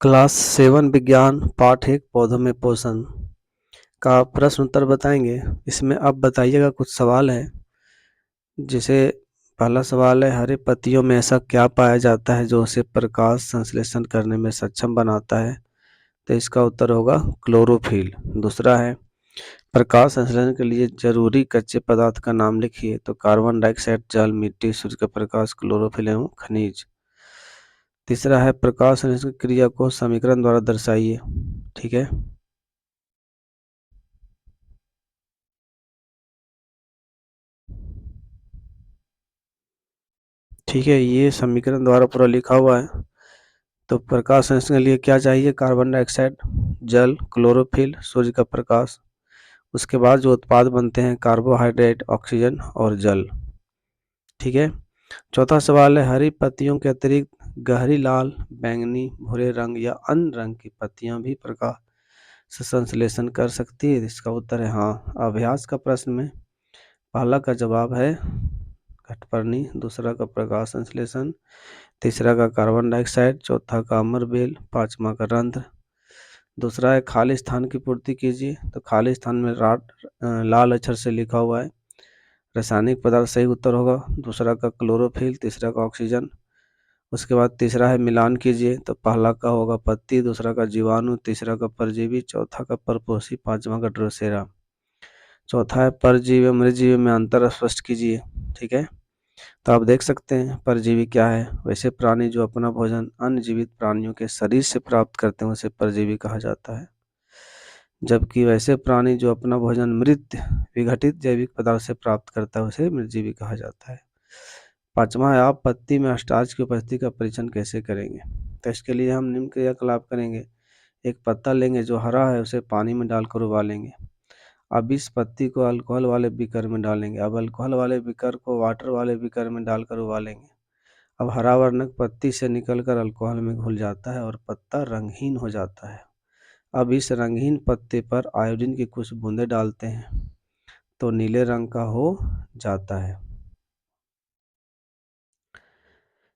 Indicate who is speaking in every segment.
Speaker 1: Class 7 विज्ञान पाठ 1 पौधों में पोषण का प्रश्न उत्तर बताएंगे। इसमें अब बताइएगा कुछ सवाल है। जैसे पहला सवाल है, हरे पत्तियों में ऐसा क्या पाया जाता है जो उसे प्रकाश संश्लेषण करने में सक्षम बनाता है? तो इसका उत्तर होगा क्लोरोफिल। दूसरा है, प्रकाश संश्लेषण के लिए जरूरी कच्चे पदार्थ का नाम लिखिए। तो कार्बन डाइऑक्साइड, जल, मिट्टी, सूर्य का प्रकाश, क्लोरोफिल एवं खनिज। तीसरा है, प्रकाश संश्लेषण की क्रिया को समीकरण द्वारा दर्शाइए। ठीक है, ये समीकरण द्वारा पूरा लिखा हुआ है। तो प्रकाश संश्लेषण के लिए क्या चाहिए? कार्बन डाइऑक्साइड, जल, क्लोरोफिल, सूर्य का प्रकाश। उसके बाद जो उत्पाद बनते हैं, कार्बोहाइड्रेट, ऑक्सीजन और जल। ठीक है। चौथा सवाल है, हरी पत्तियों के अतिरिक्त गहरी लाल, बैंगनी, भूरे रंग या अन्य रंग की पत्तियां भी प्रकाश संश्लेषण कर सकती है? इसका उत्तर है हाँ। अभ्यास का प्रश्न में पहला का जवाब है घटपर्णी, दूसरा का प्रकाश संश्लेषण, तीसरा का कार्बन डाइऑक्साइड, चौथा का अमर बेल, पांचवा का रंध्र। दूसरा है, खाली स्थान की पूर्ति कीजिए। तो खाली स्थान में लाल अक्षर से लिखा हुआ है रासायनिक पदार्थ, सही उत्तर होगा। दूसरा का क्लोरोफिल, तीसरा का ऑक्सीजन। उसके बाद तीसरा है, मिलान कीजिए। तो पहला का होगा पत्ती, दूसरा का जीवाणु, तीसरा का परजीवी, चौथा का परपोषी, पांचवा का ड्रोसेरा। चौथा है, परजीवी मृतजीवी में अंतर स्पष्ट कीजिए। ठीक है। तो आप देख सकते हैं परजीवी क्या है। वैसे प्राणी जो अपना भोजन अन्य जीवित प्राणियों के शरीर से प्राप्त करते हैं उसे परजीवी कहा जाता है, जबकि वैसे प्राणी जो अपना भोजन मृत विघटित जैविक पदार्थ से प्राप्त करता है उसे मृतजीवी कहा जाता है। पांचवा है, आप पत्ती में स्टार्च की उपस्थिति का परीक्षण कैसे करेंगे? तो इसके लिए हम निम्न क्रियाकलाप करेंगे। एक पत्ता लेंगे जो हरा है, उसे पानी में डालकर उबालेंगे। अब इस पत्ती को अल्कोहल वाले बीकर में डालेंगे। अब अल्कोहल वाले बीकर को वाटर वाले बीकर में डालकर उबालेंगे। अब हरा वर्णक पत्ती से निकलकर अल्कोहल में घुल जाता है और पत्ता रंगहीन हो जाता है। अब इस रंगहीन पत्ते पर आयोडीन की कुछ बूंदें डालते हैं तो नीले रंग का हो जाता है।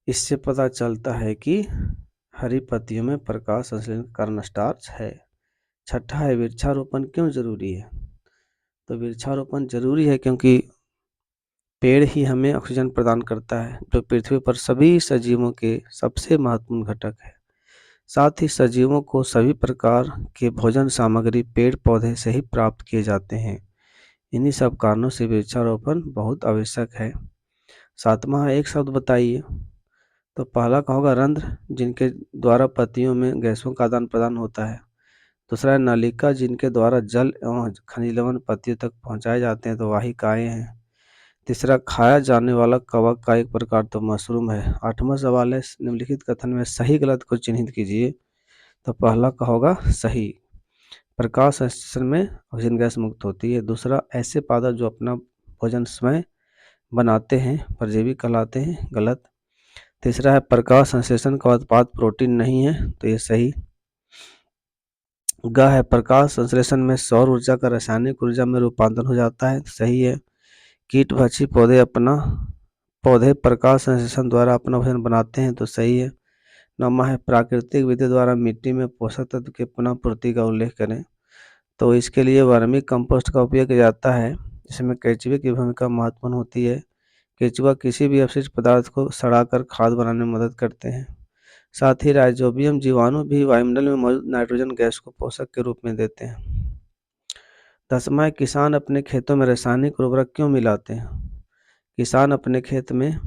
Speaker 1: इससे पता चलता है कि हरी पत्तियों में प्रकाश संश्लेषण का कारण स्टार्च है। छठा है, वृक्षारोपण क्यों जरूरी है? तो वृक्षारोपण जरूरी है क्योंकि पेड़ ही हमें ऑक्सीजन प्रदान करता है, जो पृथ्वी पर सभी सजीवों के सबसे महत्वपूर्ण घटक है। साथ ही सजीवों को सभी प्रकार के भोजन सामग्री पेड़ पौधे से ही प्राप्त किए जाते हैं। इन्हीं सब कारणों से वृक्षारोपण बहुत आवश्यक है। सातवां है, एक शब्द बताइए। तो पहला का होगा रंध्र, जिनके द्वारा पत्तियों में गैसों का आदान प्रदान होता है। दूसरा है नलिका, जिनके द्वारा जल एवं खनिज लवण पत्तियों तक पहुंचाए जाते हैं, तो वाहिकाएं हैं। तीसरा, खाया जाने वाला कवक का एक प्रकार तो मशरूम है। आठवां सवाल है, निम्नलिखित कथन में सही गलत को चिन्हित कीजिए। तो पहला का होगा सही, प्रकाश संश्लेषण में ऑक्सीजन गैस मुक्त होती है। दूसरा, ऐसे पादप जो अपना भोजन स्वयं बनाते हैं परजीवी कहलाते हैं, गलत। तीसरा है, प्रकाश संश्लेषण का उत्पाद प्रोटीन नहीं है, तो ये सही। ग है, प्रकाश संश्लेषण में सौर ऊर्जा का रासायनिक ऊर्जा में रूपांतरण हो जाता है, सही है। कीटभक्षी पौधे प्रकाश संश्लेषण द्वारा अपना भोजन बनाते हैं, तो सही है। नौवां है, प्राकृतिक विधि द्वारा मिट्टी में पोषक तत्व के पुनः पूर्ति का उल्लेख करें। तो इसके लिए वर्मी कंपोस्ट का उपयोग किया जाता है, जिसमें केंचुए की भूमिका महत्वपूर्ण होती है। केंचुआ किसी भी अपशिष्ट पदार्थ को सड़ाकर खाद बनाने में मदद करते हैं। साथ ही राइजोबियम जीवाणु भी वायुमंडल में मौजूद नाइट्रोजन गैस को पोषक के रूप में देते हैं। 10वां है, किसान अपने खेतों में रासायनिक उर्वरक क्यों मिलाते हैं? किसान अपने खेत में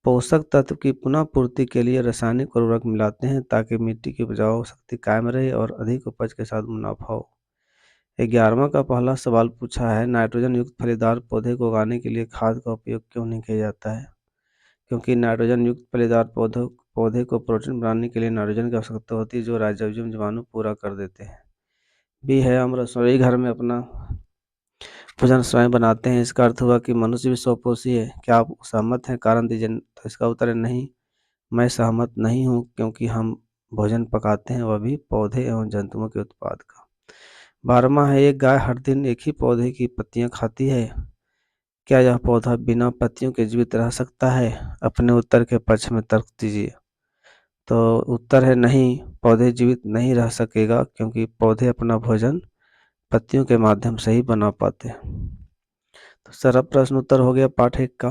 Speaker 1: पोषक तत्व की पुनः पूर्ति के लिए रासायनिक उर्वरक मिलाते हैं ताकि मिट्टी की उपजाऊ शक्ति कायम रहे और अधिक उपज के साथ मुनाफा हो। 11वां का पहला सवाल पूछा है, नाइट्रोजन युक्त फलीदार पौधे को उगाने के लिए खाद का उपयोग क्यों नहीं किया जाता है? क्योंकि नाइट्रोजन युक्त फलीदार पौधे को प्रोटीन बनाने के लिए नाइट्रोजन की आवश्यकता होती है, जो राइजोबियम जीवाणु पूरा कर देते हैं। भी है, हम रसोई घर में अपना भोजन स्वयं बनाते हैं। इसका अर्थ हुआ कि मनुष्य भी स्वपोषी है। क्या आप सहमत हैं? कारण दीजिए। तो इसका उत्तर है नहीं, मैं सहमत नहीं हूँ, क्योंकि हम भोजन पकाते हैं वह भी पौधे एवं जंतुओं के उत्पाद का। 12वां है, एक गाय हर दिन एक ही पौधे की पत्तियां खाती है, क्या यह पौधा बिना पत्तियों के जीवित रह सकता है? अपने उत्तर के पक्ष में तर्क दीजिए। तो उत्तर है नहीं, पौधे जीवित नहीं रह सकेगा, क्योंकि पौधे अपना भोजन पत्तियों के माध्यम से ही बना पाते हैं। तो सर, अब प्रश्न उत्तर हो गया पाठ 1 का।